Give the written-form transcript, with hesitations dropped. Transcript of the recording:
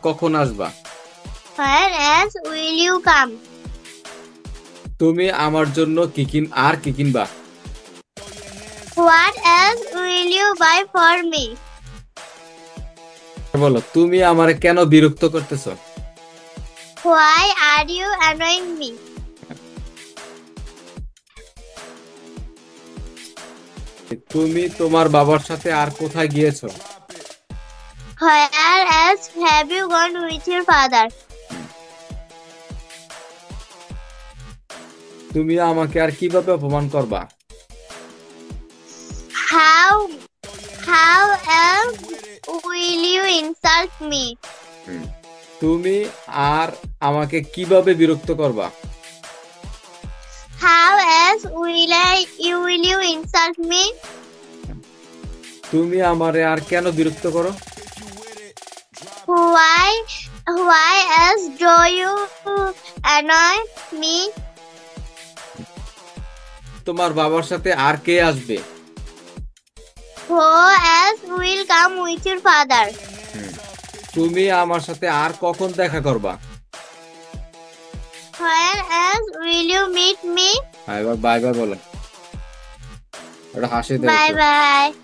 কখন আসবা? Where else will you come? তুমি আমার জন্য কি কিনবা? What else will you buy for me? বলো, তুমি আমারে কেন বিরক্ত করতেছো? Why are you annoying me? তুমি তোমার বাবার সাথে আর কোথায় গিয়েছো? Where else have you gone with your father? তুমি আমাকে আর কিভাবে অপমান করবা? How how else will you insult me? তুমি আর আমাকে কিভাবে বিরক্ত করবা? How else will you insult me? তুমি আমারে আর কেন বিরক্ত করো? Why why else do you annoy me? তোমার বাবার সাথে আর কে আসবে? Who else will come with your father? তুমি আমার সাথে আর কখন দেখা করবা? Where else will you meet me? এবার বাই বাই বলো, একটা হাসি দাও Bye একটু। bye.